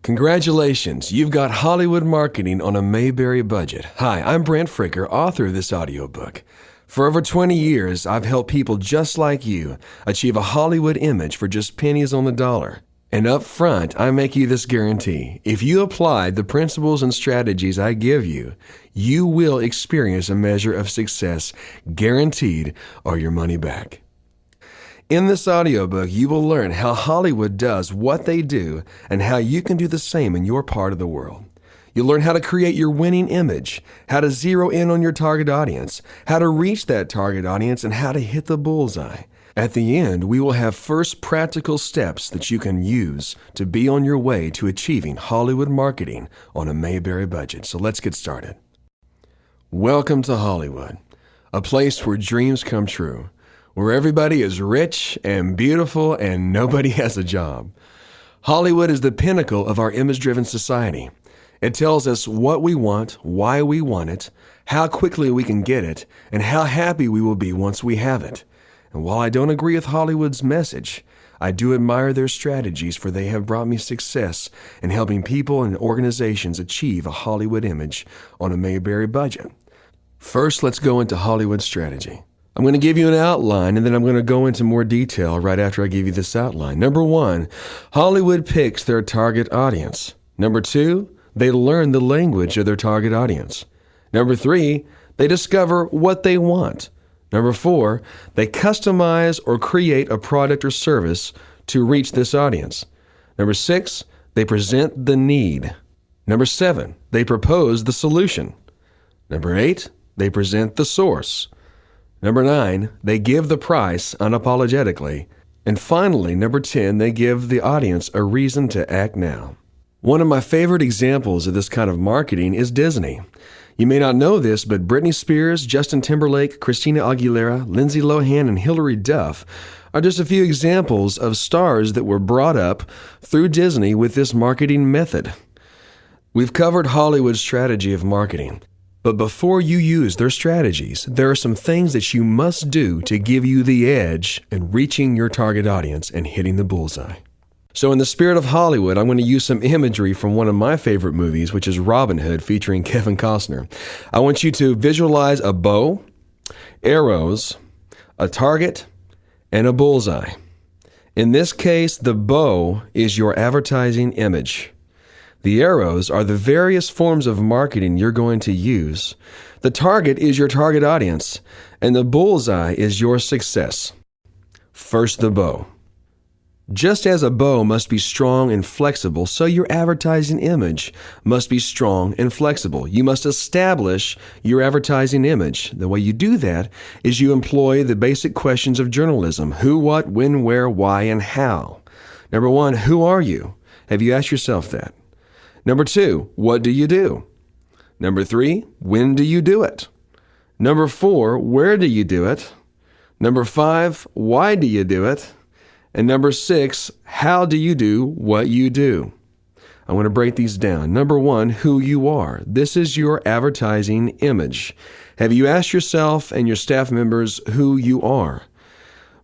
Congratulations, you've got Hollywood marketing on a Mayberry budget. Hi, I'm Brant, author of this audiobook. For over 20 years, I've helped people just like you achieve a Hollywood image for just pennies on the dollar. And up front, I make you this guarantee. If you apply the principles and strategies I give you, you will experience a measure of success, guaranteed, or your money back. In this audiobook, you will learn how Hollywood does what they do and how you can do the same in your part of the world. You'll learn how to create your winning image, how to zero in on your target audience, how to reach that target audience, and how to hit the bullseye. At the end, we will have first practical steps that you can use to be on your way to achieving Hollywood marketing on a Mayberry budget. So let's get started. Welcome to Hollywood, a place where dreams come true, where everybody is rich and beautiful and nobody has a job. Hollywood is the pinnacle of our image-driven society. It tells us what we want, why we want it, how quickly we can get it, and how happy we will be once we have it. And while I don't agree with Hollywood's message, I do admire their strategies, for they have brought me success in helping people and organizations achieve a Hollywood image on a Mayberry budget. First, let's go into Hollywood strategy. I'm going to give you an outline, and then I'm going to go into more detail right after I give you this outline. Number 1, Hollywood picks their target audience. Number 2, they learn the language of their target audience. Number 3, they discover what they want. Number 4, they customize or create a product or service to reach this audience. Number 6, they present the need. Number 7, they propose the solution. Number 8, they present the source. Number 9, they give the price unapologetically. And finally, number 10, they give the audience a reason to act now. One of my favorite examples of this kind of marketing is Disney. You may not know this, but Britney Spears, Justin Timberlake, Christina Aguilera, Lindsay Lohan, and Hilary Duff are just a few examples of stars that were brought up through Disney with this marketing method. We've covered Hollywood's strategy of marketing. But before you use their strategies, there are some things that you must do to give you the edge in reaching your target audience and hitting the bullseye. So in the spirit of Hollywood, I'm going to use some imagery from one of my favorite movies, which is Robin Hood, featuring Kevin Costner. I want you to visualize a bow, arrows, a target, and a bullseye. In this case, the bow is your advertising image. The arrows are the various forms of marketing you're going to use. The target is your target audience, and the bullseye is your success. First, the bow. Just as a bow must be strong and flexible, so your advertising image must be strong and flexible. You must establish your advertising image. The way you do that is you employ the basic questions of journalism: who, what, when, where, why, and how. Number 1, who are you? Have you asked yourself that? Number 2, what do you do? Number 3, when do you do it? Number 4, where do you do it? Number 5, why do you do it? And number 6, how do you do what you do? I want to break these down. Number 1, who you are. This is your advertising image. Have you asked yourself and your staff members who you are?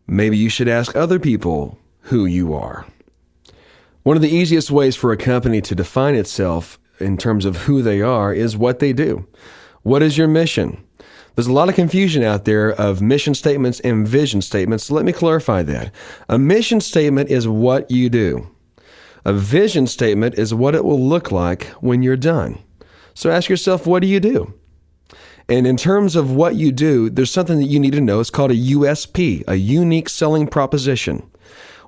Maybe you should ask other people who you are. One of the easiest ways for a company to define itself in terms of who they are is what they do. What is your mission? There's a lot of confusion out there of mission statements and vision statements, so let me clarify that. A mission statement is what you do. A vision statement is what it will look like when you're done. So ask yourself, what do you do? And in terms of what you do, there's something that you need to know. It's called a USP, a unique selling proposition.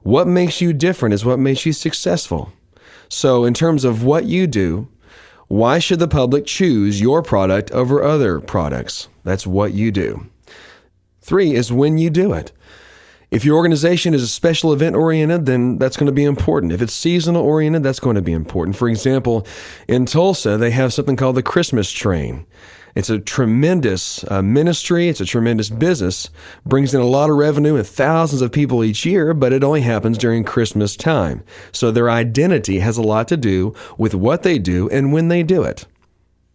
What makes you different is what makes you successful. So in terms of what you do, why should the public choose your product over other products? That's what you do. 3 is when you do it. If your organization is a special event oriented, then that's going to be important. If it's seasonal oriented, that's going to be important. For example, in Tulsa, they have something called the Christmas Train. It's a tremendous ministry. It's a tremendous business. Brings in a lot of revenue and thousands of people each year, but it only happens during Christmas time. So their identity has a lot to do with what they do and when they do it.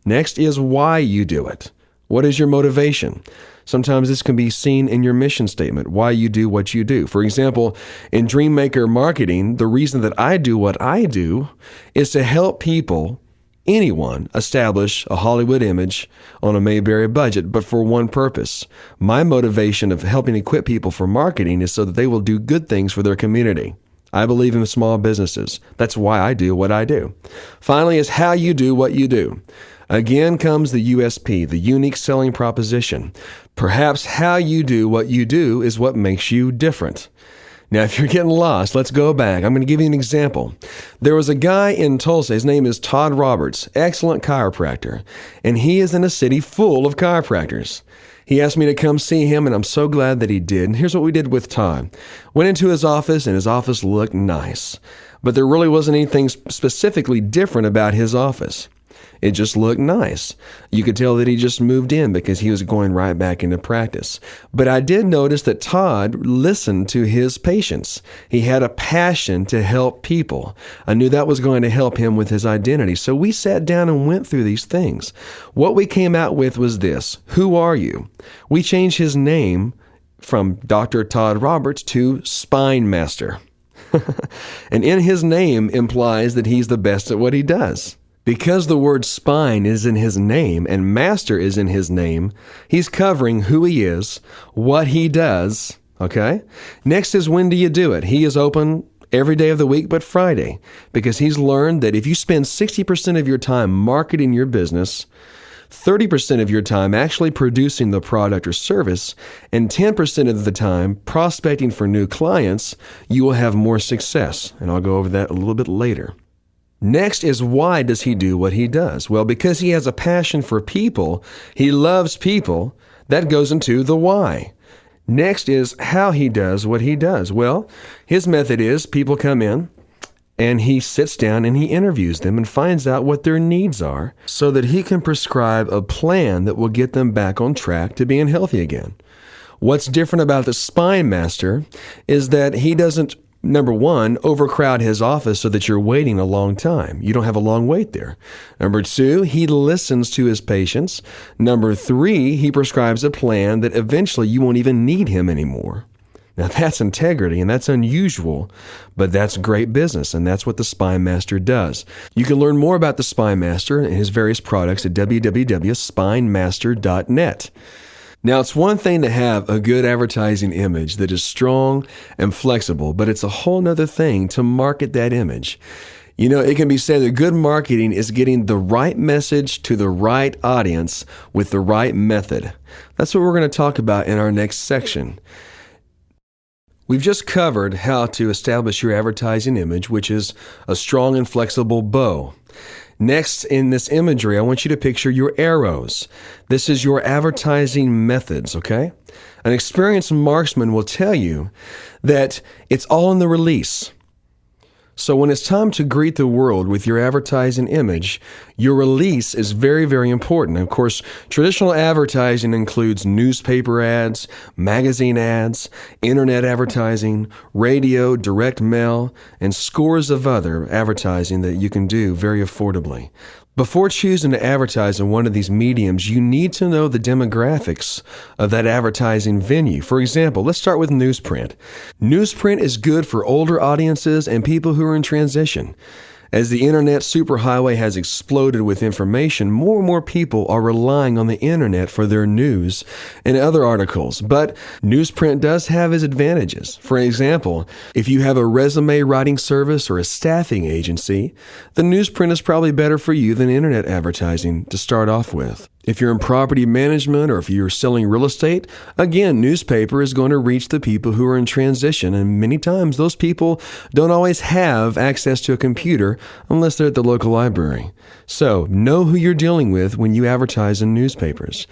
Next is why you do it. What is your motivation? Sometimes this can be seen in your mission statement, why you do what you do. For example, in Dreammaker Marketing, the reason that I do what I do is to help people, anyone, establish a Hollywood image on a Mayberry budget, but for one purpose. My motivation of helping equip people for marketing is so that they will do good things for their community. I believe in small businesses. That's why I do what I do. Finally, is how you do what you do. Again comes the USP, the unique selling proposition. Perhaps how you do what you do is what makes you different. Now, if you're getting lost, let's go back. I'm going to give you an example. There was a guy in Tulsa. His name is Todd Roberts, excellent chiropractor, and he is in a city full of chiropractors. He asked me to come see him, and I'm so glad that he did. And here's what we did with Todd. Went into his office, and his office looked nice. But there really wasn't anything specifically different about his office. It just looked nice. You could tell that he just moved in because he was going right back into practice. But I did notice that Todd listened to his patients. He had a passion to help people. I knew that was going to help him with his identity. So we sat down and went through these things. What we came out with was this: who are you? We changed his name from Dr. Todd Roberts to Spine Master. And in his name implies that he's the best at what he does. Because the word spine is in his name and master is in his name, he's covering who he is, what he does, okay? Next is, when do you do it? He is open every day of the week but Friday, because he's learned that if you spend 60% of your time marketing your business, 30% of your time actually producing the product or service, and 10% of the time prospecting for new clients, you will have more success. And I'll go over that a little bit later. Next is, why does he do what he does? Well, because he has a passion for people. He loves people. That goes into the why. Next is how he does what he does. Well, his method is people come in and he sits down and he interviews them and finds out what their needs are so that he can prescribe a plan that will get them back on track to being healthy again. What's different about the Spine Master is that he doesn't, number one, overcrowd his office so that you're waiting a long time. You don't have a long wait there. Number two, he listens to his patients. Number three, he prescribes a plan that eventually you won't even need him anymore. Now that's integrity, and that's unusual, but that's great business, and that's what the Spine Master does. You can learn more about the Spine Master and his various products at www.spinemaster.net. Now, it's one thing to have a good advertising image that is strong and flexible, but it's a whole nother thing to market that image. You know, it can be said that good marketing is getting the right message to the right audience with the right method. That's what we're going to talk about in our next section. We've just covered how to establish your advertising image, which is a strong and flexible bow. Next, in this imagery, I want you to picture your arrows. This is your advertising methods, okay? An experienced marksman will tell you that it's all in the release. So when it's time to greet the world with your advertising image, your release is very, very important. Of course, traditional advertising includes newspaper ads, magazine ads, internet advertising, radio, direct mail, and scores of other advertising that you can do very affordably. Before choosing to advertise in one of these mediums, you need to know the demographics of that advertising venue. For example, let's start with newsprint. Newsprint is good for older audiences and people who are in transition. As the internet superhighway has exploded with information, more and more people are relying on the internet for their news and other articles. But newsprint does have its advantages. For example, if you have a resume writing service or a staffing agency, the newsprint is probably better for you than internet advertising to start off with. If you're in property management or if you're selling real estate, again, newspaper is going to reach the people who are in transition, and many times those people don't always have access to a computer unless they're at the local library. So know who you're dealing with when you advertise in newspapers.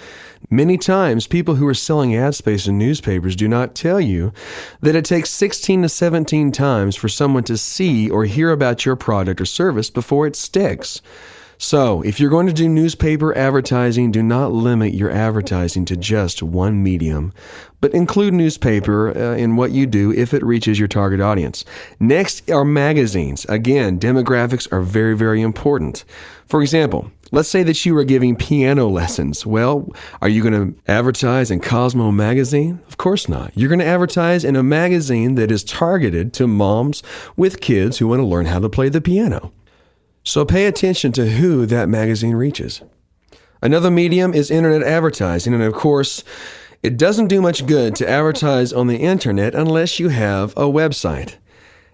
Many times, people who are selling ad space in newspapers do not tell you that it takes 16 to 17 times for someone to see or hear about your product or service before it sticks. So, if you're going to do newspaper advertising, do not limit your advertising to just one medium, but include newspaper in what you do if it reaches your target audience. Next are magazines. Again, demographics are very, very important. For example, Let's say that you are giving piano lessons. Well, are you going to advertise in Cosmo magazine? Of course not. You're going to advertise in a magazine that is targeted to moms with kids who want to learn how to play the piano. So pay attention to who that magazine reaches. Another medium is internet advertising, and of course, it doesn't do much good to advertise on the internet unless you have a website.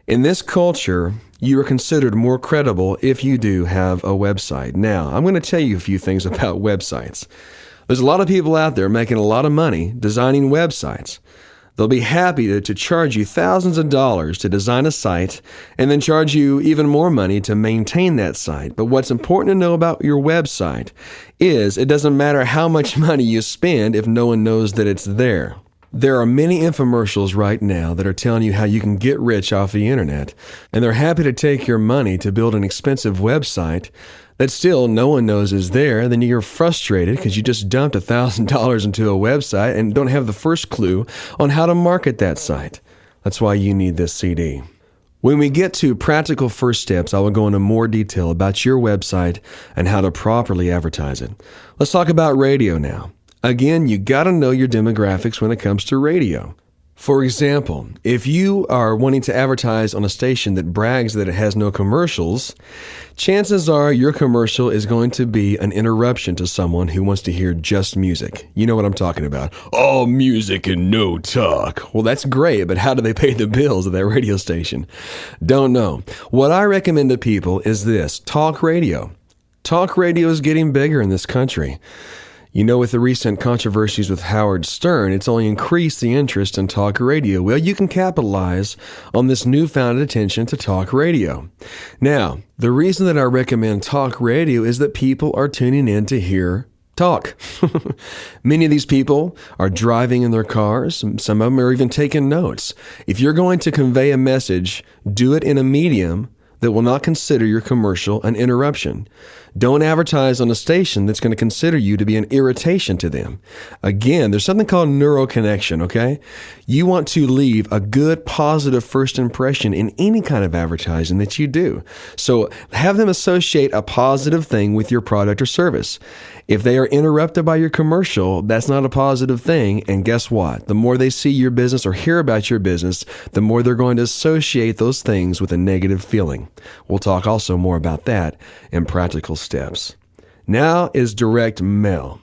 In this culture, you are considered more credible if you do have a website. Now, I'm going to tell you a few things about websites. There's a lot of people out there making a lot of money designing websites. They'll be happy to charge you thousands of dollars to design a site and then charge you even more money to maintain that site. But what's important to know about your website is it doesn't matter how much money you spend if no one knows that it's there. There are many infomercials right now that are telling you how you can get rich off the internet, and they're happy to take your money to build an expensive website that still no one knows is there. Then you're frustrated because you just dumped $1,000 into a website and don't have the first clue on how to market that site. That's why you need this CD. When we get to practical first steps, I will go into more detail about your website and how to properly advertise it. Let's talk about radio now. Again, you got to know your demographics when it comes to radio. For example, if you are wanting to advertise on a station that brags that it has no commercials, chances are your commercial is going to be an interruption to someone who wants to hear just music. You know what I'm talking about. All music and no talk. Well, that's great, but how do they pay the bills at that radio station? Don't know. What I recommend to people is this: talk radio. Talk radio is getting bigger in this country. You know, with the recent controversies with Howard Stern, it's only increased the interest in talk radio. Well, you can capitalize on this newfound attention to talk radio. Now, the reason that I recommend talk radio is that people are tuning in to hear talk. Many of these people are driving in their cars. Some of them are even taking notes. If you're going to convey a message, do it in a medium that will not consider your commercial an interruption. Don't advertise on a station that's going to consider you to be an irritation to them. Again, there's something called neuroconnection, okay? You want to leave a good, positive first impression in any kind of advertising that you do. So have them associate a positive thing with your product or service. If they are interrupted by your commercial, that's not a positive thing. And guess what? The more they see your business or hear about your business, the more they're going to associate those things with a negative feeling. We'll talk also more about that in practical steps. Now is direct mail.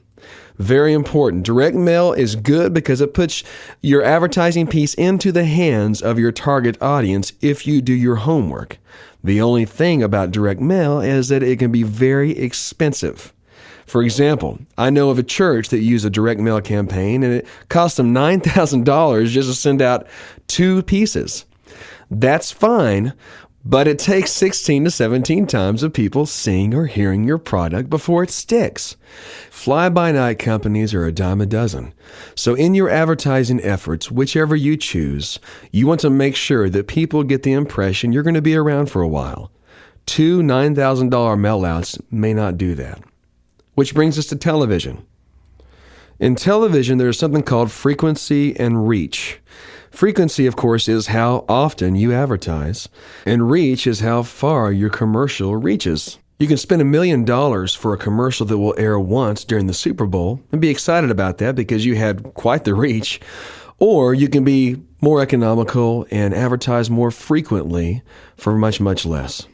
Very important. Direct mail is good because it puts your advertising piece into the hands of your target audience if you do your homework. The only thing about direct mail is that it can be very expensive. For example, I know of a church that used a direct mail campaign, and it cost them $9,000 just to send out 2 pieces. That's fine, but it takes 16 to 17 times of people seeing or hearing your product before it sticks. Fly-by-night companies are a dime a dozen. So in your advertising efforts, whichever you choose, you want to make sure that people get the impression you're going to be around for a while. 2 $9,000 mailouts may not do that. Which brings us to television. In television, there is something called frequency and reach. Frequency, of course, is how often you advertise, and reach is how far your commercial reaches. You can spend $1 million for a commercial that will air once during the Super Bowl and be excited about that because you had quite the reach, or you can be more economical and advertise more frequently for much, much less.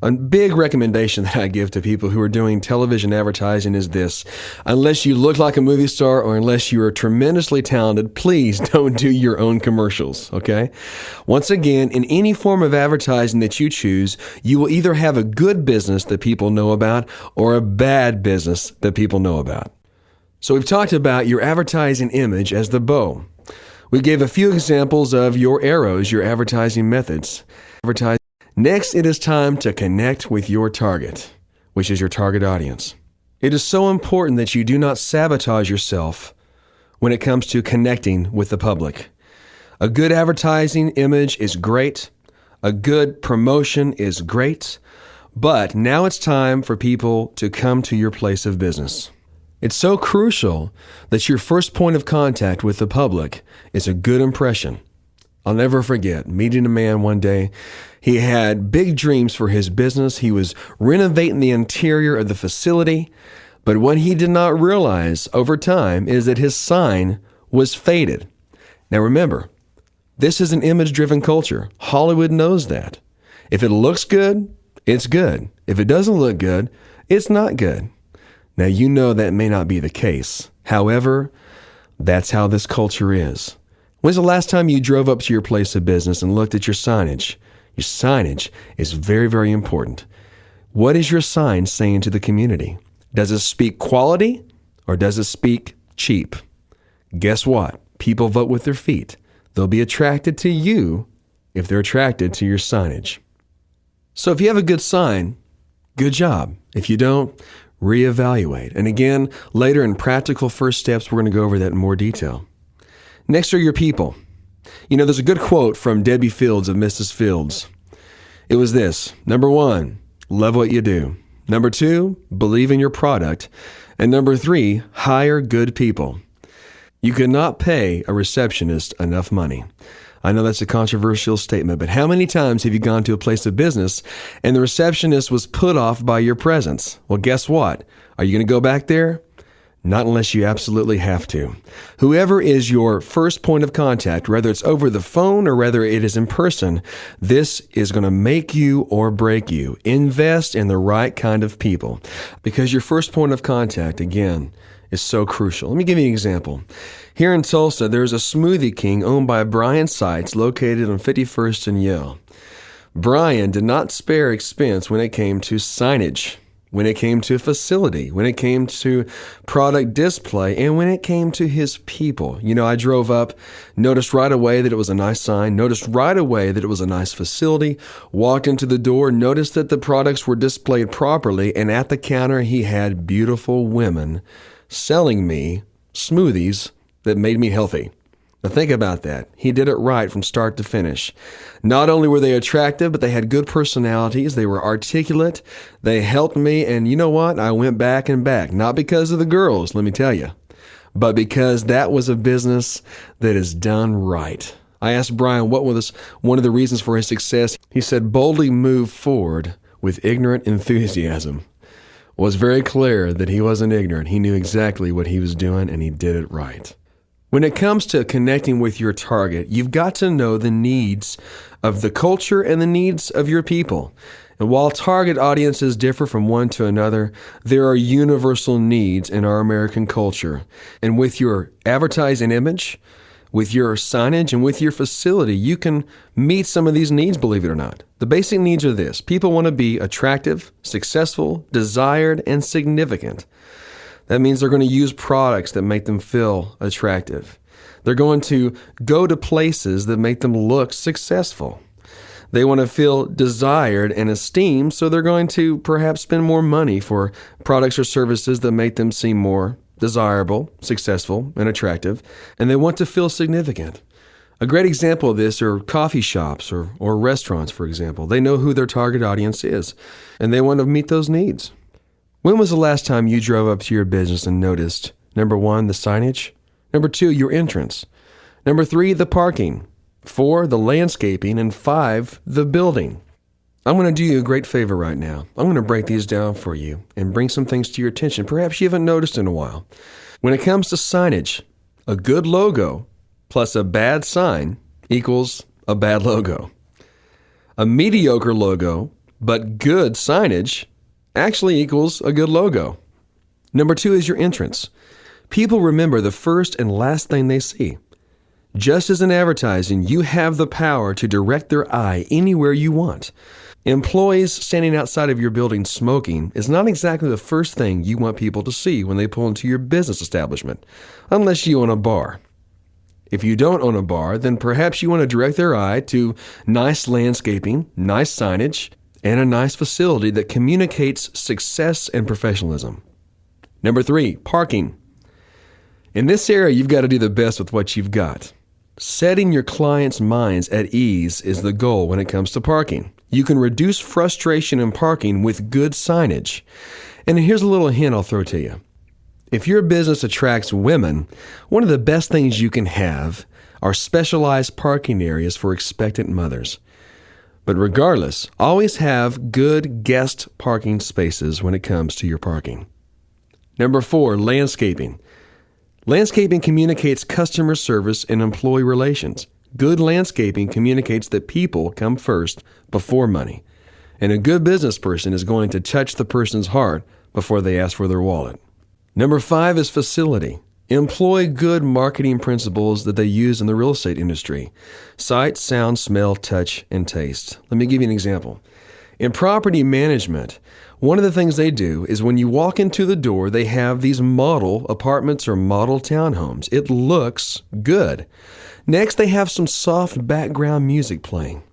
A big recommendation that I give to people who are doing television advertising is this: unless you look like a movie star or unless you are tremendously talented, please don't do your own commercials, okay? Once again, in any form of advertising that you choose, you will either have a good business that people know about or a bad business that people know about. So we've talked about your advertising image as the bow. We gave a few examples of your arrows, your advertising methods. Next, it is time to connect with your target, which is your target audience. It is so important that you do not sabotage yourself when it comes to connecting with the public. A good advertising image is great. A good promotion is great. But now it's time for people to come to your place of business. It's so crucial that your first point of contact with the public is a good impression. I'll never forget meeting a man one day. He had big dreams for his business. He was renovating the interior of the facility. But what he did not realize over time is that his sign was faded. Now remember, this is an image-driven culture. Hollywood knows that. If it looks good, it's good. If it doesn't look good, it's not good. Now you know that may not be the case. However, that's how this culture is. When's the last time you drove up to your place of business and looked at your signage? Your signage is very, very important. What is your sign saying to the community? Does it speak quality or does it speak cheap? Guess what? People vote with their feet. They'll be attracted to you if they're attracted to your signage. So if you have a good sign, good job. If you don't, reevaluate. And again, later in practical first steps, we're going to go over that in more detail. Next are your people. You know, there's a good quote from Debbie Fields of Mrs. Fields. It was this: number 1, love what you do. Number 2, believe in your product. And number 3, hire good people. You cannot pay a receptionist enough money. I know that's a controversial statement, but how many times have you gone to a place of business and the receptionist was put off by your presence? Well, guess what? Are you going to go back there? Not unless you absolutely have to. Whoever is your first point of contact, whether it's over the phone or whether it is in person, this is going to make you or break you. Invest in the right kind of people because your first point of contact, again, is so crucial. Let me give you an example. Here in Tulsa, there's a Smoothie King owned by Brant Sites located on 51st and Yale. Brian did not spare expense when it came to signage, when it came to facility, when it came to product display, and when it came to his people. You know, I drove up, noticed right away that it was a nice sign, noticed right away that it was a nice facility, walked into the door, noticed that the products were displayed properly, and at the counter he had beautiful women selling me smoothies that made me healthy. Now think about that. He did it right from start to finish. Not only were they attractive, but they had good personalities. They were articulate. They helped me. And you know what? I went back and back. Not because of the girls, let me tell you, but because that was a business that is done right. I asked Brian what was one of the reasons for his success. He said, boldly move forward with ignorant enthusiasm. It was very clear that he wasn't ignorant. He knew exactly what he was doing, and he did it right. When it comes to connecting with your target, you've got to know the needs of the culture and the needs of your people. And while target audiences differ from one to another, there are universal needs in our American culture. And with your advertising image, with your signage, and with your facility, you can meet some of these needs, believe it or not. The basic needs are this. People want to be attractive, successful, desired, and significant. That means they're going to use products that make them feel attractive. They're going to go to places that make them look successful. They want to feel desired and esteemed, so they're going to perhaps spend more money for products or services that make them seem more desirable, successful, and attractive. And they want to feel significant. A great example of this are coffee shops or restaurants, for example. They know who their target audience is, and they want to meet those needs. When was the last time you drove up to your business and noticed, number 1, the signage, number 2, your entrance, number 3, the parking, 4, the landscaping, and 5, the building? I'm going to do you a great favor right now. I'm going to break these down for you and bring some things to your attention perhaps you haven't noticed in a while. When it comes to signage, a good logo plus a bad sign equals a bad logo. A mediocre logo but good signage actually equals a good logo. Number 2 is your entrance. People remember the first and last thing they see. Just as in advertising, you have the power to direct their eye anywhere you want. Employees standing outside of your building smoking is not exactly the first thing you want people to see when they pull into your business establishment, unless you own a bar. If you don't own a bar, then perhaps you want to direct their eye to nice landscaping, nice signage, and a nice facility that communicates success and professionalism. Number 3, parking. In this area, you've got to do the best with what you've got. Setting your clients' minds at ease is the goal when it comes to parking. You can reduce frustration in parking with good signage. And here's a little hint I'll throw to you. If your business attracts women, one of the best things you can have are specialized parking areas for expectant mothers. But regardless, always have good guest parking spaces when it comes to your parking. Number 4, landscaping. Landscaping communicates customer service and employee relations. Good landscaping communicates that people come first before money. And a good business person is going to touch the person's heart before they ask for their wallet. Number 5 is facility. Employ good marketing principles that they use in the real estate industry. Sight, sound, smell, touch, and taste. Let me give you an example. In property management, one of the things they do is when you walk into the door, they have these model apartments or model townhomes. It looks good. Next, they have some soft background music playing.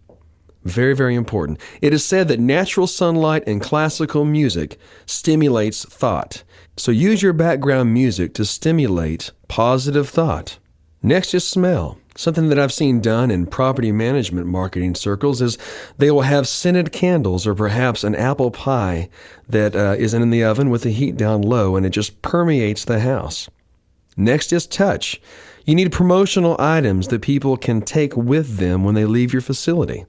Very, very important. It is said that natural sunlight and classical music stimulates thought. So use your background music to stimulate positive thought. Next is smell. Something that I've seen done in property management marketing circles is they will have scented candles or perhaps an apple pie that isn't in the oven with the heat down low, and it just permeates the house. Next is touch. You need promotional items that people can take with them when they leave your facility.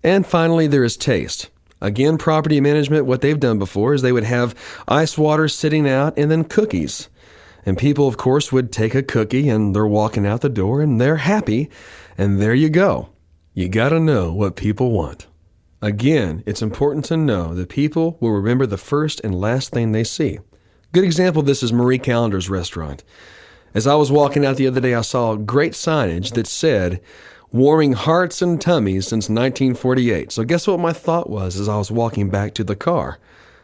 And finally, there is taste. Again, property management, what they've done before is they would have ice water sitting out and then cookies. And people, of course, would take a cookie and they're walking out the door and they're happy. And there you go. You got to know what people want. Again, it's important to know that people will remember the first and last thing they see. Good example of this is Marie Callender's restaurant. As I was walking out the other day, I saw great signage that said, "Warming hearts and tummies since 1948. So guess what my thought was as I was walking back to the car?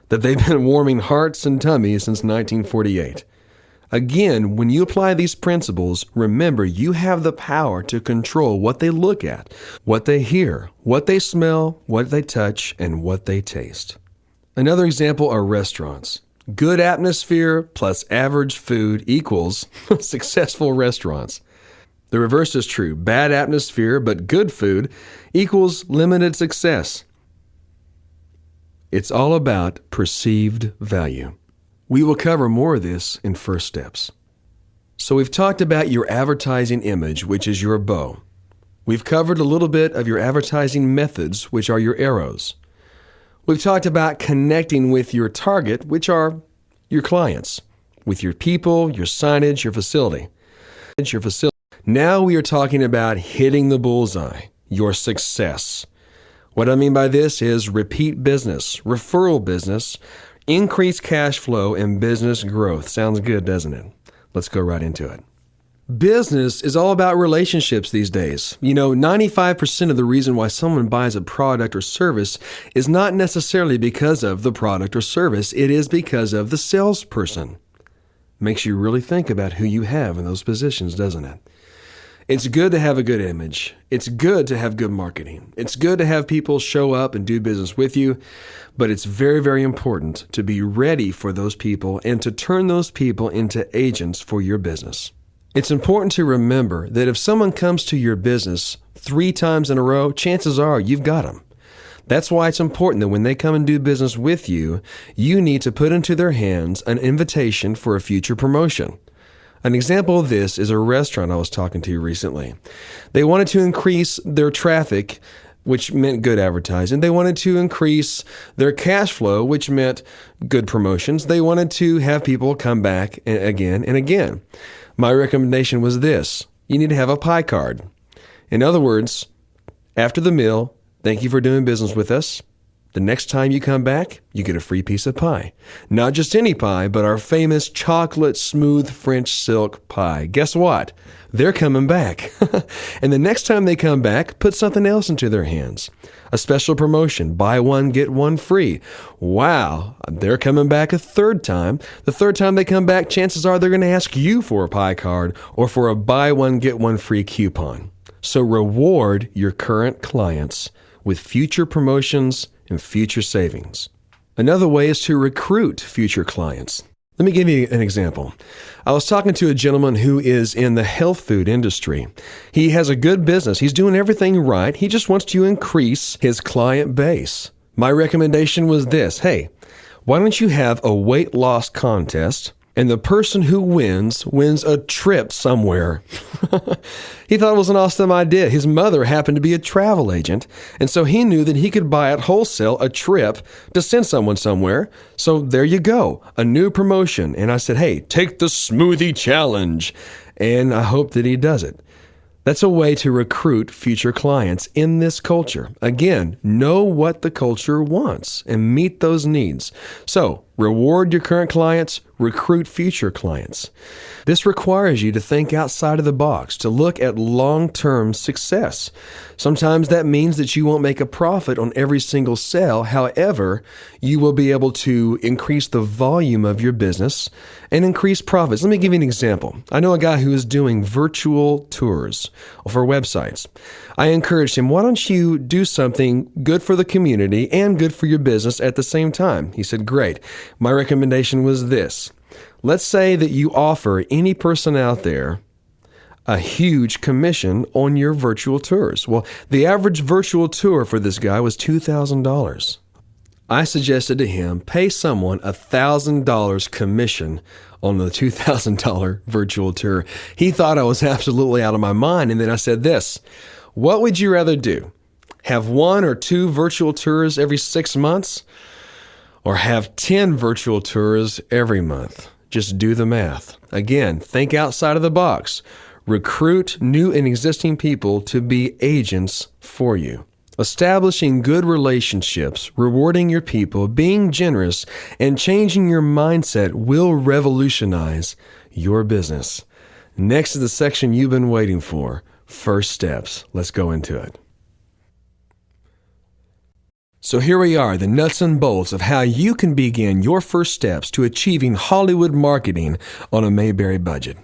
That they've been warming hearts and tummies since 1948. Again, when you apply these principles, remember you have the power to control what they look at, what they hear, what they smell, what they touch, and what they taste. Another example are restaurants. Good atmosphere plus average food equals successful restaurants. The reverse is true. Bad atmosphere but good food equals limited success. It's all about perceived value. We will cover more of this in First Steps. So we've talked about your advertising image, which is your bow. We've covered a little bit of your advertising methods, which are your arrows. We've talked about connecting with your target, which are your clients, with your people, your signage, your facility. Now we are talking about hitting the bullseye, your success. What I mean by this is repeat business, referral business, increased cash flow, and business growth. Sounds good, doesn't it? Let's go right into it. Business is all about relationships these days. 95% of the reason why someone buys a product or service is not necessarily because of the product or service. It is because of the salesperson. Makes you really think about who you have in those positions, doesn't it? It's good to have a good image. It's good to have good marketing. It's good to have people show up and do business with you, but it's very, very important to be ready for those people and to turn those people into agents for your business. It's important to remember that if someone comes to your business 3 times in a row, chances are you've got them. That's why it's important that when they come and do business with you, you need to put into their hands an invitation for a future promotion. An example of this is a restaurant I was talking to recently. They wanted to increase their traffic, which meant good advertising. They wanted to increase their cash flow, which meant good promotions. They wanted to have people come back again and again. My recommendation was this: you need to have a pie card. In other words, after the meal, thank you for doing business with us. The next time you come back, you get a free piece of pie. Not just any pie, but our famous chocolate smooth French silk pie. Guess what? They're coming back. And the next time they come back, put something else into their hands. A special promotion, buy one, get one free. Wow, they're coming back a third time. The third time they come back, chances are they're going to ask you for a pie card or for a buy one, get one free coupon. So reward your current clients with future promotions and future savings. Another way is to recruit future clients. Let me give you an example. I was talking to a gentleman who is in the health food industry. He has a good business. He's doing everything right. He just wants to increase his client base. My recommendation was this: hey, why don't you have a weight loss contest and the person who wins a trip somewhere. He thought it was an awesome idea. His mother happened to be a travel agent, and so he knew that he could buy at wholesale a trip to send someone somewhere. So there you go, a new promotion. And I said, hey, take the smoothie challenge. And I hope that he does it. That's a way to recruit future clients in this culture. Again, know what the culture wants and meet those needs. So, reward your current clients, recruit future clients. This requires you to think outside of the box, to look at long-term success. Sometimes that means that you won't make a profit on every single sale. However, you will be able to increase the volume of your business and increase profits. Let me give you an example. I know a guy who is doing virtual tours for websites. I encouraged him, why don't you do something good for the community and good for your business at the same time? He said, great. My recommendation was this. Let's say that you offer any person out there a huge commission on your virtual tours. Well, the average virtual tour for this guy was $2,000. I suggested to him, pay someone $1,000 commission on the $2,000 virtual tour. He thought I was absolutely out of my mind. And then I said this, what would you rather do? Have 1 or 2 virtual tours every 6 months? Or have 10 virtual tours every month? Just do the math. Again, think outside of the box. Recruit new and existing people to be agents for you. Establishing good relationships, rewarding your people, being generous, and changing your mindset will revolutionize your business. Next is the section you've been waiting for, first steps. Let's go into it. So here we are, the nuts and bolts of how you can begin your first steps to achieving Hollywood marketing on a Mayberry budget.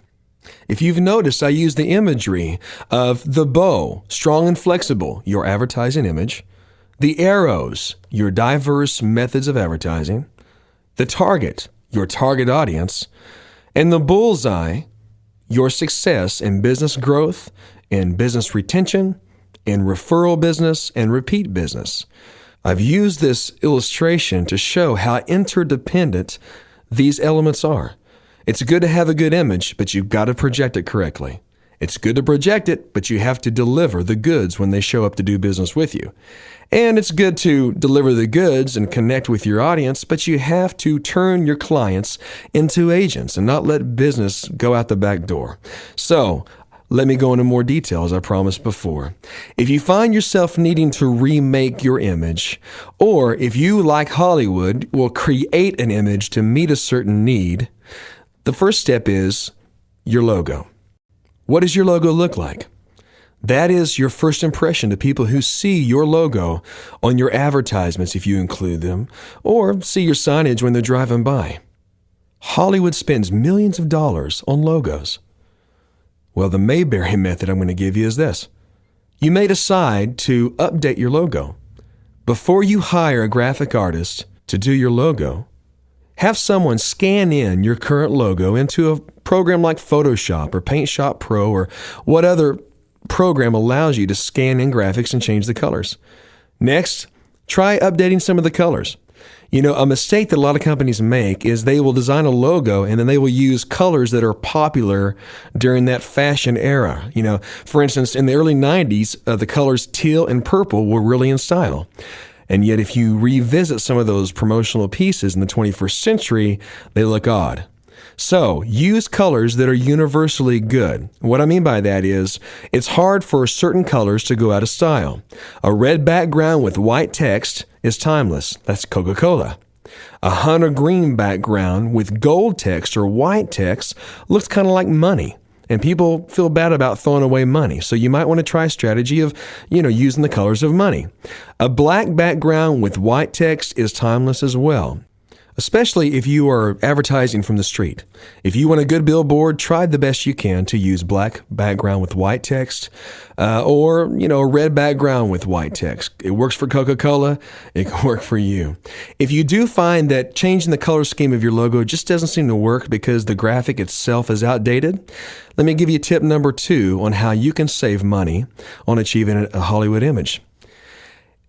If you've noticed, I use the imagery of the bow, strong and flexible, your advertising image, the arrows, your diverse methods of advertising, the target, your target audience, and the bullseye, your success in business growth, in business retention, in referral business, and repeat business. I've used this illustration to show how interdependent these elements are. It's good to have a good image, but you've got to project it correctly. It's good to project it, but you have to deliver the goods when they show up to do business with you. And it's good to deliver the goods and connect with your audience, but you have to turn your clients into agents and not let business go out the back door. So, let me go into more detail, as I promised before. If you find yourself needing to remake your image, or if you, like Hollywood, will create an image to meet a certain need, the first step is your logo. What does your logo look like? That is your first impression to people who see your logo on your advertisements, if you include them, or see your signage when they're driving by. Hollywood spends millions of dollars on logos. Well, the Mayberry method I'm going to give you is this. You may decide to update your logo. Before you hire a graphic artist to do your logo, have someone scan in your current logo into a program like Photoshop or Paint Shop Pro or what other program allows you to scan in graphics and change the colors. Next, try updating some of the colors. You know, a mistake that a lot of companies make is they will design a logo and then they will use colors that are popular during that fashion era. You know, for instance, in the early 90s, the colors teal and purple were really in style. And yet if you revisit some of those promotional pieces in the 21st century, they look odd. So use colors that are universally good. What I mean by that is it's hard for certain colors to go out of style. A red background with white text is timeless. That's Coca-Cola. A hunter green background with gold text or white text looks kind of like money. And people feel bad about throwing away money. So you might want to try a strategy of, using the colors of money. A black background with white text is timeless as well. Especially if you are advertising from the street. If you want a good billboard, try the best you can to use black background with white text, or a red background with white text. It works for Coca-Cola. It can work for you. If you do find that changing the color scheme of your logo just doesn't seem to work because the graphic itself is outdated, let me give you tip number 2 on how you can save money on achieving a Hollywood image.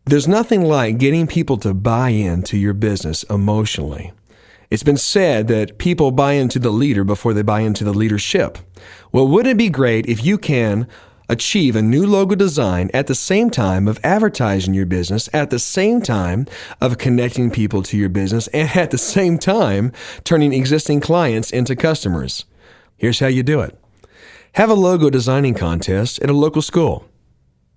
There's nothing like getting people to buy into your business emotionally. It's been said that people buy into the leader before they buy into the leadership. Well, wouldn't it be great if you can achieve a new logo design at the same time of advertising your business, at the same time of connecting people to your business, and at the same time turning existing clients into customers? Here's how you do it. Have a logo designing contest at a local school.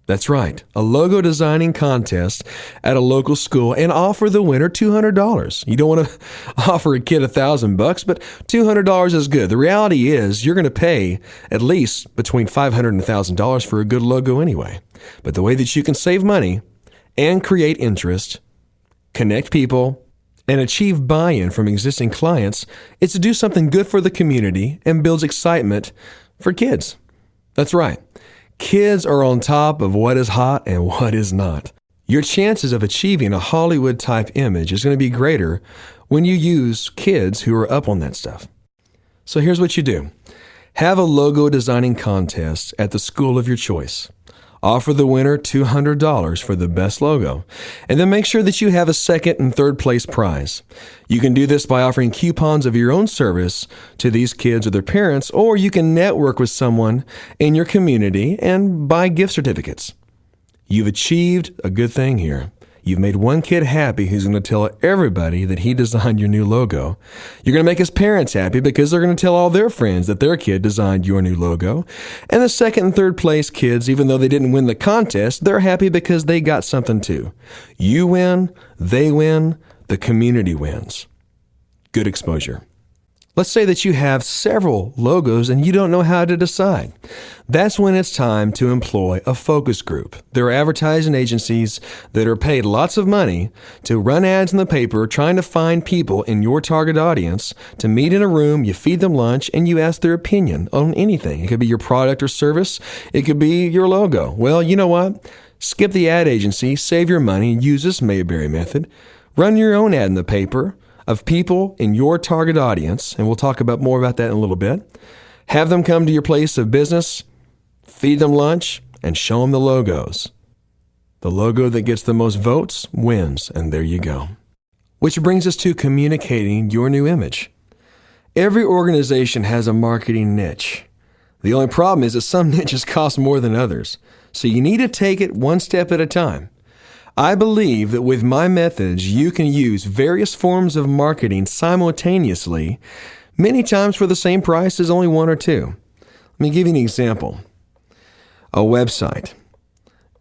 That's right, a logo designing contest at a local school, and offer the winner $200. You don't want to offer a kid $1,000, but $200 is good. The reality is you're going to pay at least between $500 and $1,000 for a good logo anyway. But the way that you can save money and create interest, connect people, and achieve buy-in from existing clients is to do something good for the community and builds excitement for kids. That's right. Kids are on top of what is hot and what is not. Your chances of achieving a Hollywood-type image is going to be greater when you use kids who are up on that stuff. So here's what you do. Have a logo designing contest at the school of your choice. Offer the winner $200 for the best logo, and then make sure that you have a second and third place prize. You can do this by offering coupons of your own service to these kids or their parents, or you can network with someone in your community and buy gift certificates. You've achieved a good thing here. You've made one kid happy who's going to tell everybody that he designed your new logo. You're going to make his parents happy because they're going to tell all their friends that their kid designed your new logo. And the second and third place kids, even though they didn't win the contest, they're happy because they got something too. You win, they win, the community wins. Good exposure. Let's say that you have several logos and you don't know how to decide. That's when it's time to employ a focus group. There are advertising agencies that are paid lots of money to run ads in the paper trying to find people in your target audience to meet in a room, you feed them lunch, and you ask their opinion on anything. It could be your product or service. It could be your logo. Well, you know what? Skip the ad agency, save your money, and use this Mayberry method. Run your own ad in the paper of people in your target audience, and we'll talk about more about that in a little bit. Have them come to your place of business, feed them lunch, and show them the logos. The logo that gets the most votes wins, and there you go. Which brings us to communicating your new image. Every organization has a marketing niche. The only problem is that some niches cost more than others, so you need to take it one step at a time. I believe that with my methods, you can use various forms of marketing simultaneously, many times for the same price as only one or two. Let me give you an example. A website.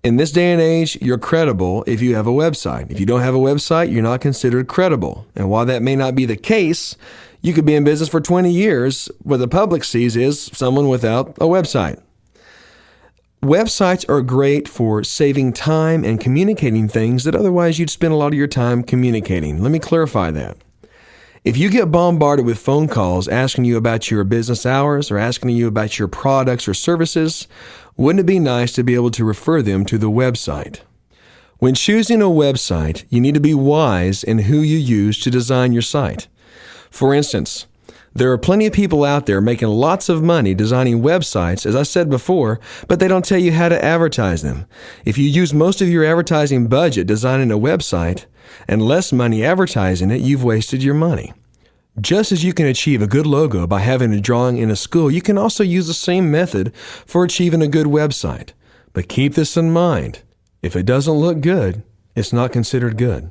In this day and age, you're credible if you have a website. If you don't have a website, you're not considered credible. And while that may not be the case, you could be in business for 20 years. What the public sees is someone without a website. Websites are great for saving time and communicating things that otherwise you'd spend a lot of your time communicating. Let me clarify that. If you get bombarded with phone calls asking you about your business hours or asking you about your products or services, wouldn't it be nice to be able to refer them to the website? When choosing a website, you need to be wise in who you use to design your site. For instance, there are plenty of people out there making lots of money designing websites, as I said before, but they don't tell you how to advertise them. If you use most of your advertising budget designing a website and less money advertising it, you've wasted your money. Just as you can achieve a good logo by having a drawing in a school, you can also use the same method for achieving a good website. But keep this in mind. If it doesn't look good, it's not considered good.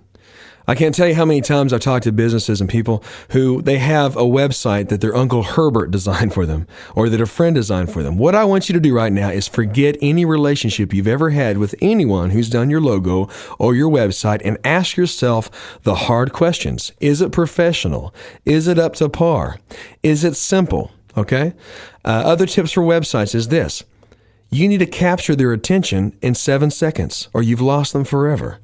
I can't tell you how many times I've talked to businesses and people who they have a website that their Uncle Herbert designed for them or that a friend designed for them. What I want you to do right now is forget any relationship you've ever had with anyone who's done your logo or your website and ask yourself the hard questions. Is it professional? Is it up to par? Is it simple? Okay? Other tips for websites is this. You need to capture their attention in 7 seconds or you've lost them forever.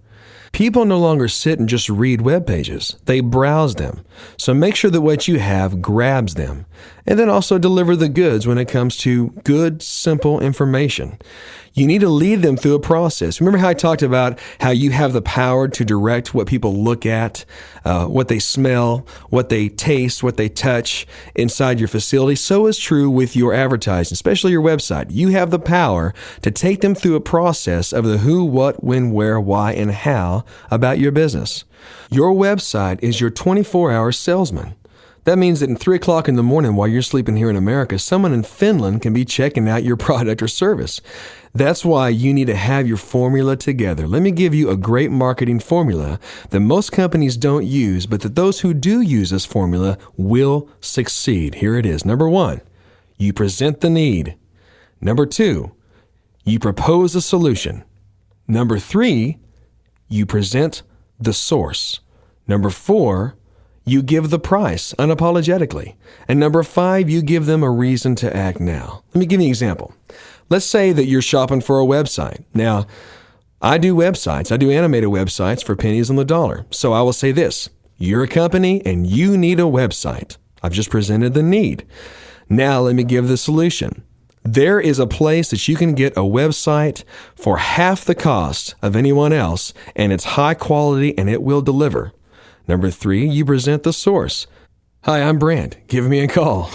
People no longer sit and just read web pages. They browse them. So make sure that what you have grabs them. And then also deliver the goods when it comes to good, simple information. You need to lead them through a process. Remember how I talked about how you have the power to direct what people look at, what they smell, what they taste, what they touch inside your facility? So is true with your advertising, especially your website. You have the power to take them through a process of the who, what, when, where, why, and how about your business. Your website is your 24-hour salesman. That means that at 3 o'clock in the morning while you're sleeping here in America, someone in Finland can be checking out your product or service. That's why you need to have your formula together. Let me give you a great marketing formula that most companies don't use, but that those who do use this formula will succeed. Here it is. Number 1, you present the need. Number 2, you propose a solution. Number 3, you present the source. Number 4, you give the price unapologetically. And number 5, you give them a reason to act now. Let me give you an example. Let's say that you're shopping for a website. Now, I do websites. I do animated websites for pennies on the dollar. So I will say this: you're a company and you need a website. I've just presented the need. Now let me give the solution. There is a place that you can get a website for half the cost of anyone else, and it's high quality and it will deliver. Number 3, you present the source. Hi, I'm Brant. Give me a call.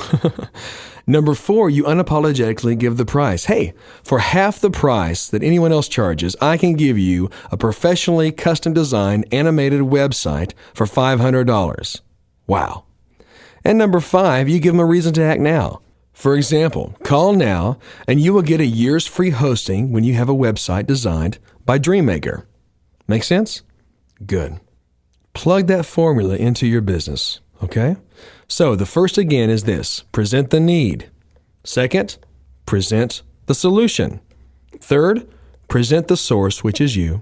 Number 4, you unapologetically give the price. Hey, for half the price that anyone else charges, I can give you a professionally custom designed animated website for $500. Wow. And number 5, you give them a reason to act now. For example, call now and you will get a year's free hosting when you have a website designed by DreamMaker. Make sense? Good. Plug that formula into your business, okay? So the first again is this: present the need. Second, present the solution. Third, present the source, which is you.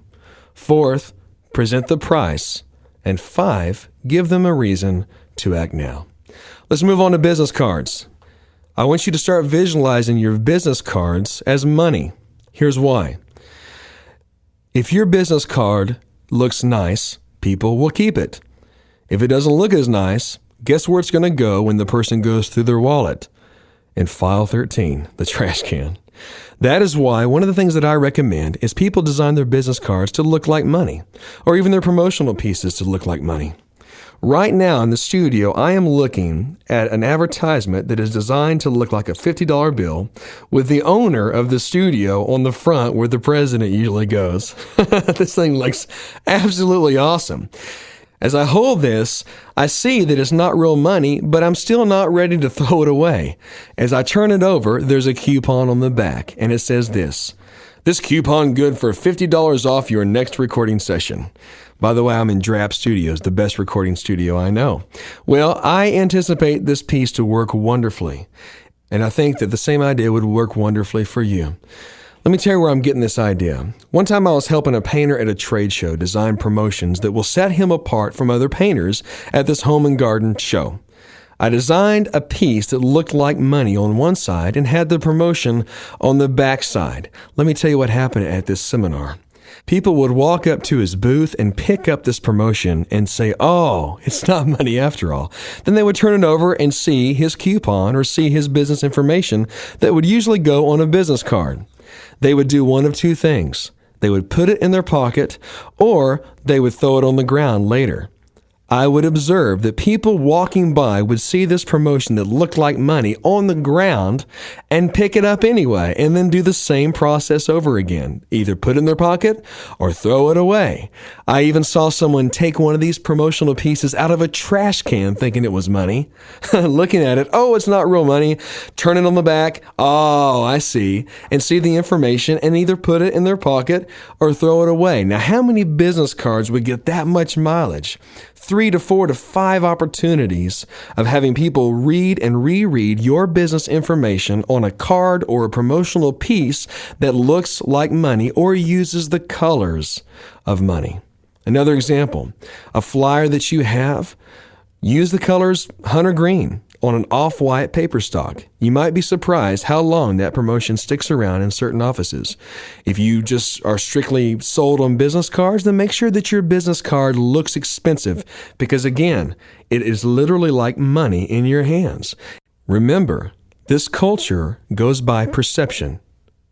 Fourth, present the price. And 5, give them a reason to act now. Let's move on to business cards. I want you to start visualizing your business cards as money. Here's why. If your business card looks nice, people will keep it. If it doesn't look as nice, guess where it's going to go when the person goes through their wallet? In file 13, the trash can. That is why one of the things that I recommend is people design their business cards to look like money, or even their promotional pieces to look like money. Right now in the studio, I am looking at an advertisement that is designed to look like a $50 bill with the owner of the studio on the front where the president usually goes. This thing looks absolutely awesome. As I hold this, I see that it's not real money, but I'm still not ready to throw it away. As I turn it over, there's a coupon on the back, and it says this: "This coupon good for $50 off your next recording session." By the way, I'm in Drap Studios, the best recording studio I know. Well, I anticipate this piece to work wonderfully, and I think that the same idea would work wonderfully for you. Let me tell you where I'm getting this idea. One time I was helping a painter at a trade show design promotions that will set him apart from other painters at this home and garden show. I designed a piece that looked like money on one side and had the promotion on the back side. Let me tell you what happened at this seminar. People would walk up to his booth and pick up this promotion and say, "Oh, it's not money after all." Then they would turn it over and see his coupon or see his business information that would usually go on a business card. They would do one of two things. They would put it in their pocket, or they would throw it on the ground later. I would observe that people walking by would see this promotion that looked like money on the ground and pick it up anyway, and then do the same process over again. Either put it in their pocket or throw it away. I even saw someone take one of these promotional pieces out of a trash can thinking it was money. Looking at it, oh, it's not real money. Turn it on the back. Oh, I see. And see the information and either put it in their pocket or throw it away. Now, how many business cards would get that much mileage? 3 to 4 to 5 opportunities of having people read and reread your business information on a card or a promotional piece that looks like money or uses the colors of money. Another example, a flyer that you have, use the colors hunter green on an off-white paper stock. You might be surprised how long that promotion sticks around in certain offices. If you just are strictly sold on business cards, then make sure that your business card looks expensive because, again, it is literally like money in your hands. Remember, this culture goes by perception.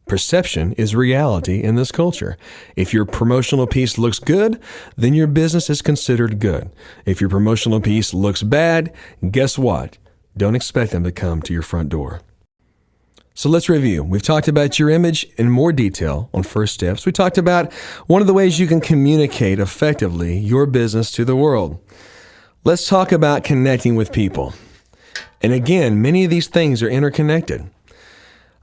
Perception is reality in this culture. If your promotional piece looks good, then your business is considered good. If your promotional piece looks bad, guess what? Don't expect them to come to your front door. So let's review. We've talked about your image in more detail on first steps. We talked about one of the ways you can communicate effectively your business to the world. Let's talk about connecting with people. And again, many of these things are interconnected.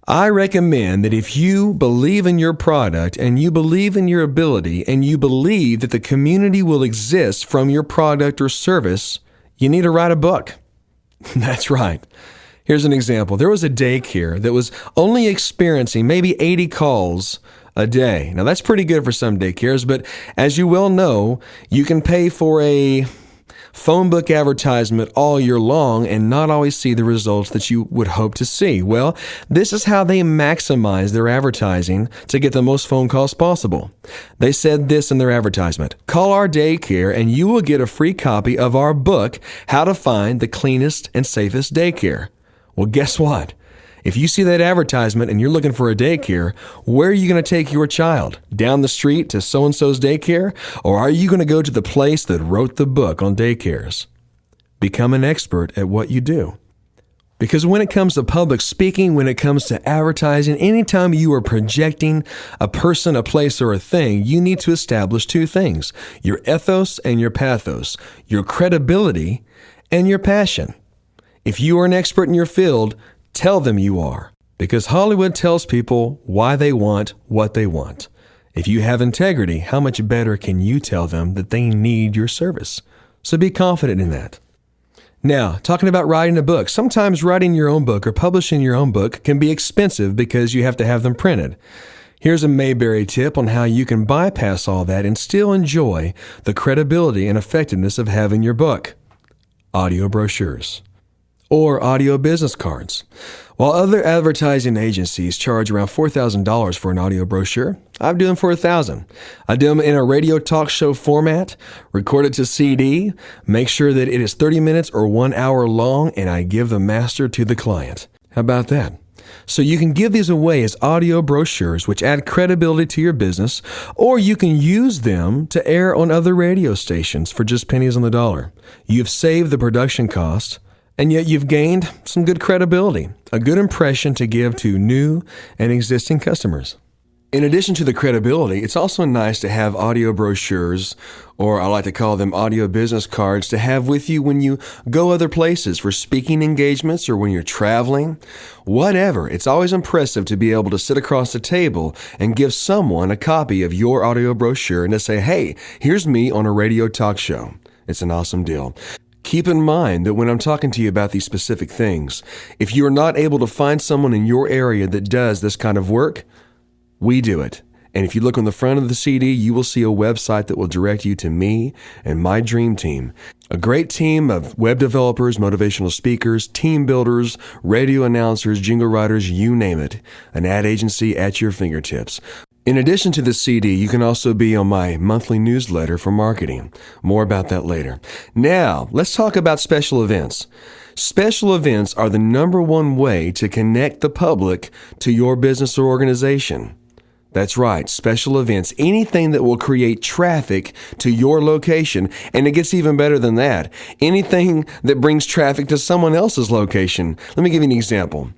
I recommend that if you believe in your product and you believe in your ability and you believe that the community will exist from your product or service, you need to write a book. That's right. Here's an example. There was a daycare that was only experiencing maybe 80 calls a day. Now, that's pretty good for some daycares, but as you well know, you can pay for a phone book advertisement all year long and not always see the results that you would hope to see. Well, this is how they maximize their advertising to get the most phone calls possible. They said this in their advertisement: call our daycare and you will get a free copy of our book, How to Find the Cleanest and Safest Daycare. Well, guess what? If you see that advertisement and you're looking for a daycare, where are you going to take your child? Down the street to so-and-so's daycare? Or are you going to go to the place that wrote the book on daycares? Become an expert at what you do. Because when it comes to public speaking, when it comes to advertising, anytime you are projecting a person, a place, or a thing, you need to establish two things: your ethos and your pathos, your credibility and your passion. If you are an expert in your field, tell them you are, because Hollywood tells people why they want what they want. If you have integrity, how much better can you tell them that they need your service? So be confident in that. Now, talking about writing a book, sometimes writing your own book or publishing your own book can be expensive because you have to have them printed. Here's a MAYBERRY tip on how you can bypass all that and still enjoy the credibility and effectiveness of having your book. Audio brochures. Or audio business cards. While other advertising agencies charge around $4,000 for an audio brochure, I do them for $1,000. I do them in a radio talk show format, record it to CD, make sure that it is 30 minutes or 1 hour long, and I give the master to the client. How about that? So you can give these away as audio brochures, which add credibility to your business, or you can use them to air on other radio stations for just pennies on the dollar. You've saved the production cost, and yet you've gained some good credibility, a good impression to give to new and existing customers. In addition to the credibility, it's also nice to have audio brochures, or I like to call them audio business cards, to have with you when you go other places for speaking engagements or when you're traveling. Whatever, it's always impressive to be able to sit across the table and give someone a copy of your audio brochure and to say, hey, here's me on a radio talk show. It's an awesome deal. Keep in mind that when I'm talking to you about these specific things, if you are not able to find someone in your area that does this kind of work, we do it. And if you look on the front of the CD, you will see a website that will direct you to me and my dream team. A great team of web developers, motivational speakers, team builders, radio announcers, jingle writers, you name it. An ad agency at your fingertips. In addition to the CD, you can also be on my monthly newsletter for marketing. More about that later. Now, let's talk about special events. Special events are the number one way to connect the public to your business or organization. That's right, special events, anything that will create traffic to your location. And it gets even better than that. Anything that brings traffic to someone else's location. Let me give you an example.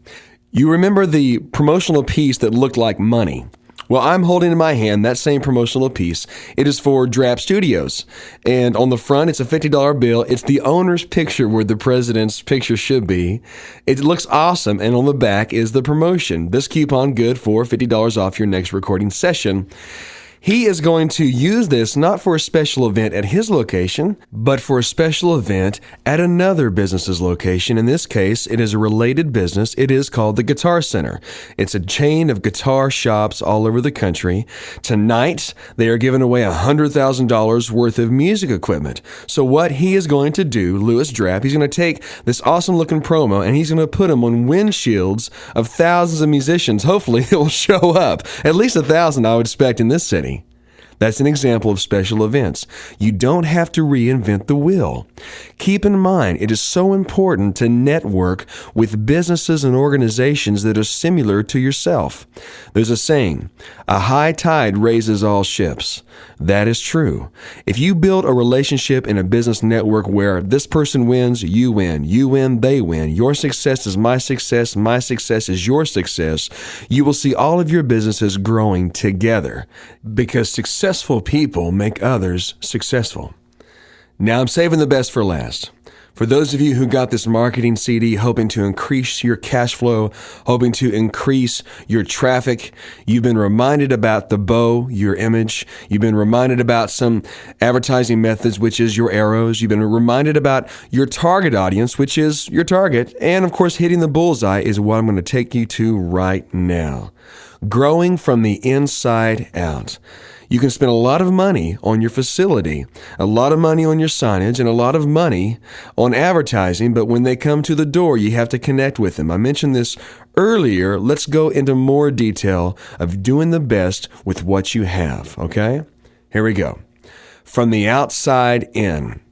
You remember the promotional piece that looked like money? Well, I'm holding in my hand that same promotional piece. It is for Drap Studios. And on the front, it's a $50 bill. It's the owner's picture where the president's picture should be. It looks awesome. And on the back is the promotion. This coupon good for $50 off your next recording session. He is going to use this not for a special event at his location, but for a special event at another business's location. In this case, it is a related business. It is called the Guitar Center. It's a chain of guitar shops all over the country. Tonight, they are giving away $100,000 worth of music equipment. So what he is going to do, Louis Drap, he's going to take this awesome looking promo and he's going to put them on windshields of thousands of musicians. Hopefully, it will show up. At least 1,000, I would expect, in this city. That's an example of special events. You don't have to reinvent the wheel. Keep in mind, it is so important to network with businesses and organizations that are similar to yourself. There's a saying, a high tide raises all ships. That is true. If you build a relationship in a business network where this person wins, you win, they win, your success is my success is your success, you will see all of your businesses growing together because successful people make others successful. Now I'm saving the best for last. For those of you who got this marketing CD hoping to increase your cash flow, hoping to increase your traffic, you've been reminded about the bow, your image. You've been reminded about some advertising methods, which is your arrows. You've been reminded about your target audience, which is your target. And of course, hitting the bullseye is what I'm going to take you to right now. Growing from the inside out. You can spend a lot of money on your facility, a lot of money on your signage, and a lot of money on advertising, but when they come to the door, you have to connect with them. I mentioned this earlier. Let's go into more detail of doing the best with what you have, okay? Here we go. From the outside in.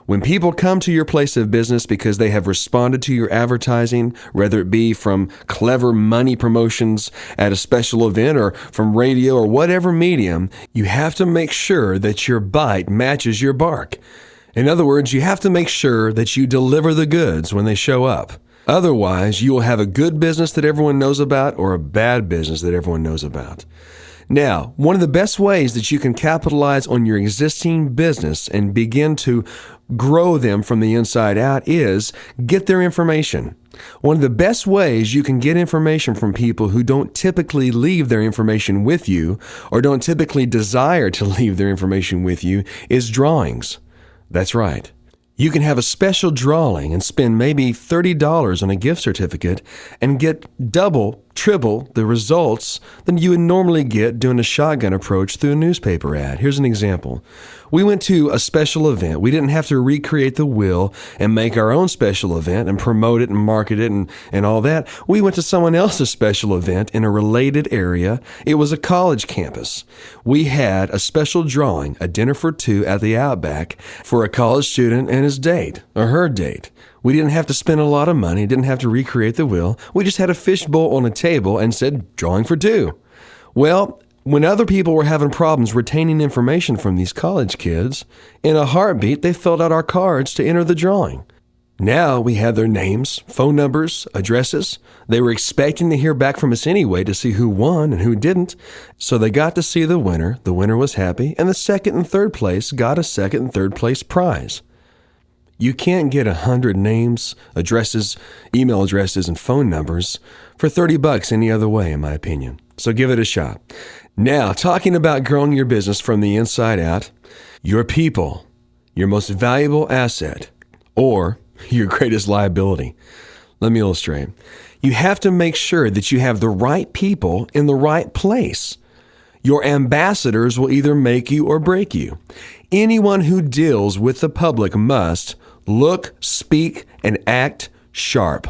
When people come to your place of business because they have responded to your advertising, whether it be from clever money promotions at a special event or from radio or whatever medium, you have to make sure that your bite matches your bark. In other words, you have to make sure that you deliver the goods when they show up. Otherwise, you will have a good business that everyone knows about or a bad business that everyone knows about. Now, one of the best ways that you can capitalize on your existing business and begin to grow them from the inside out is get their information. One of the best ways you can get information from people who don't typically leave their information with you or don't typically desire to leave their information with you is drawings. That's right. You can have a special drawing and spend maybe $30 on a gift certificate and get double, triple the results than you would normally get doing a shotgun approach through a newspaper ad. Here's an example. We went to a special event. We didn't have to recreate the wheel and make our own special event and promote it and market it and all that. We went to someone else's special event in a related area. It was a college campus. We had a special drawing, a dinner for two at the Outback for a college student and his date or her date. We didn't have to spend a lot of money, didn't have to recreate the wheel. We just had a fishbowl on a table and said, drawing for two. Well, when other people were having problems retaining information from these college kids, in a heartbeat, they filled out our cards to enter the drawing. Now we had their names, phone numbers, addresses. They were expecting to hear back from us anyway to see who won and who didn't. So they got to see the winner. The winner was happy. And the second and third place got a second and third place prize. You can't get 100 names, addresses, email addresses, and phone numbers for $30 any other way, in my opinion. So give it a shot. Now, talking about growing your business from the inside out, your people, your most valuable asset, or your greatest liability. Let me illustrate. You have to make sure that you have the right people in the right place. Your ambassadors will either make you or break you. Anyone who deals with the public must look, speak, and act sharp.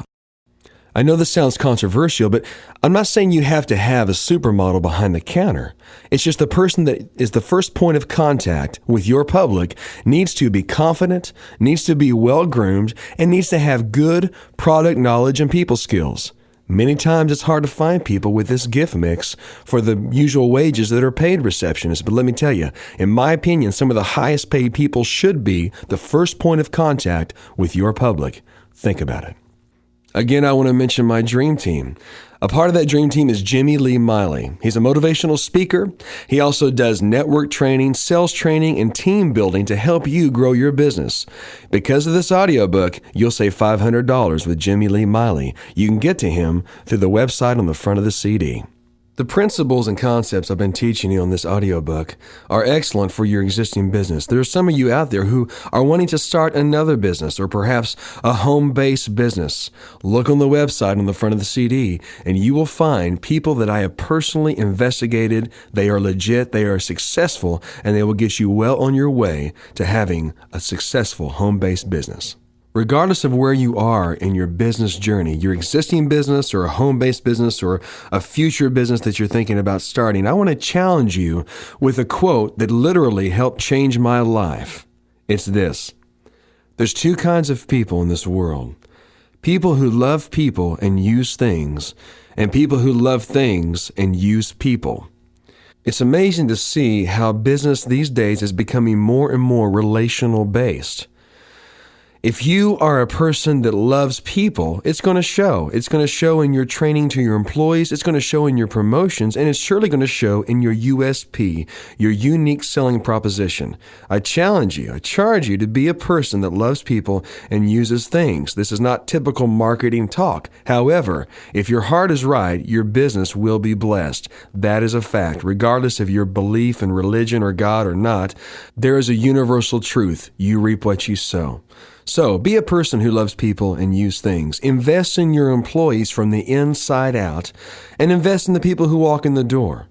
I know this sounds controversial, but I'm not saying you have to have a supermodel behind the counter. It's just the person that is the first point of contact with your public needs to be confident, needs to be well-groomed, and needs to have good product knowledge and people skills. Many times it's hard to find people with this gift mix for the usual wages that are paid receptionists. But let me tell you, in my opinion, some of the highest paid people should be the first point of contact with your public. Think about it. Again, I want to mention my dream team. A part of that dream team is Jimmy Lee Miley. He's a motivational speaker. He also does network training, sales training, and team building to help you grow your business. Because of this audiobook, you'll save $500 with Jimmy Lee Miley. You can get to him through the website on the front of the CD. The principles and concepts I've been teaching you on this audiobook are excellent for your existing business. There are some of you out there who are wanting to start another business or perhaps a home-based business. Look on the website on the front of the CD and you will find people that I have personally investigated. They are legit, they are successful, and they will get you well on your way to having a successful home-based business. Regardless of where you are in your business journey, your existing business or a home-based business or a future business that you're thinking about starting, I want to challenge you with a quote that literally helped change my life. It's this: there's two kinds of people in this world. People who love people and use things, and people who love things and use people. It's amazing to see how business these days is becoming more and more relational based. If you are a person that loves people, it's going to show. It's going to show in your training to your employees. It's going to show in your promotions, and it's surely going to show in your USP, your unique selling proposition. I charge you to be a person that loves people and uses things. This is not typical marketing talk. However, if your heart is right, your business will be blessed. That is a fact. Regardless of your belief in religion or God or not, there is a universal truth. You reap what you sow. So be a person who loves people and use things. Invest in your employees from the inside out, and invest in the people who walk in the door.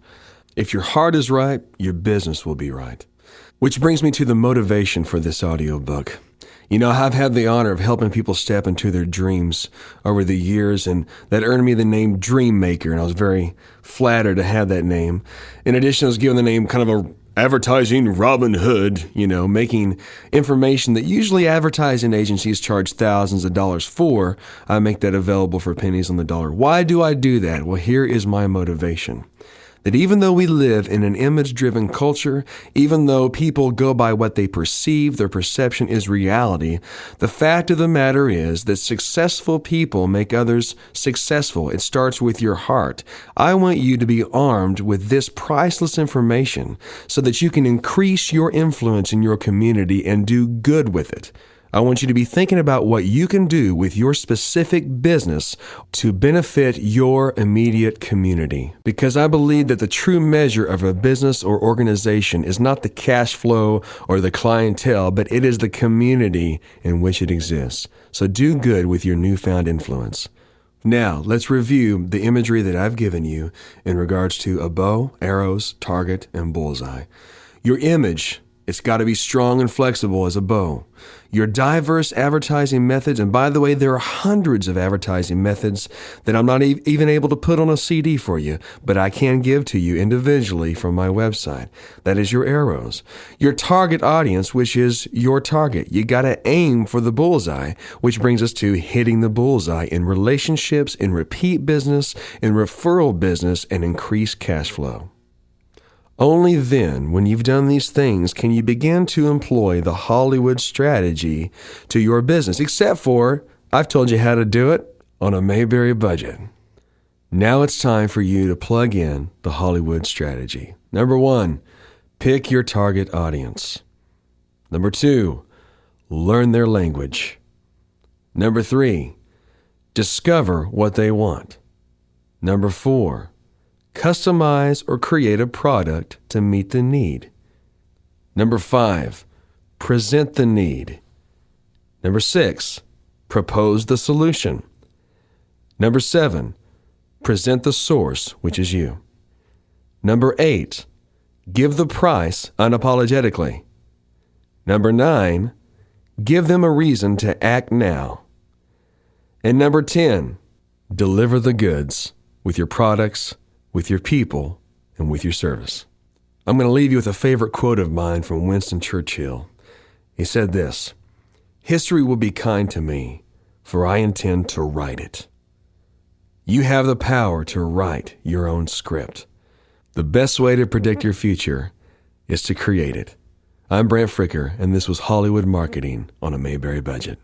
If your heart is right, your business will be right. Which brings me to the motivation for this audiobook. You know, I've had the honor of helping people step into their dreams over the years, and that earned me the name Dream Maker, and I was very flattered to have that name. In addition, I was given the name kind of a advertising Robin Hood, making information that usually advertising agencies charge thousands of dollars for. I make that available for pennies on the dollar. Why do I do that? Well, here is my motivation. That even though we live in an image-driven culture, even though people go by what they perceive, their perception is reality, the fact of the matter is that successful people make others successful. It starts with your heart. I want you to be armed with this priceless information so that you can increase your influence in your community and do good with it. I want you to be thinking about what you can do with your specific business to benefit your immediate community. Because I believe that the true measure of a business or organization is not the cash flow or the clientele, but it is the community in which it exists. So do good with your newfound influence. Now, let's review the imagery that I've given you in regards to a bow, arrows, target, and bullseye. Your image, it's got to be strong and flexible as a bow. Your diverse advertising methods, and by the way, there are hundreds of advertising methods that I'm not even able to put on a CD for you, but I can give to you individually from my website. That is your arrows. Your target audience, which is your target. You got to aim for the bullseye, which brings us to hitting the bullseye in relationships, in repeat business, in referral business, and increased cash flow. Only then, when you've done these things, can you begin to employ the Hollywood strategy to your business, except for I've told you how to do it on a Mayberry budget. Now it's time for you to plug in the Hollywood strategy. Number 1, pick your target audience. Number 2, learn their language. Number 3, discover what they want. Number 4, customize or create a product to meet the need. Number 5, present the need. Number 6, propose the solution. Number 7, present the source, which is you. Number 8, give the price unapologetically. Number 9, give them a reason to act now. And number 10, deliver the goods with your products, with your people, and with your service. I'm going to leave you with a favorite quote of mine from Winston Churchill. He said this: "History will be kind to me, for I intend to write it." You have the power to write your own script. The best way to predict your future is to create it. I'm Brant Fricker, and this was Hollywood Marketing on a Mayberry Budget.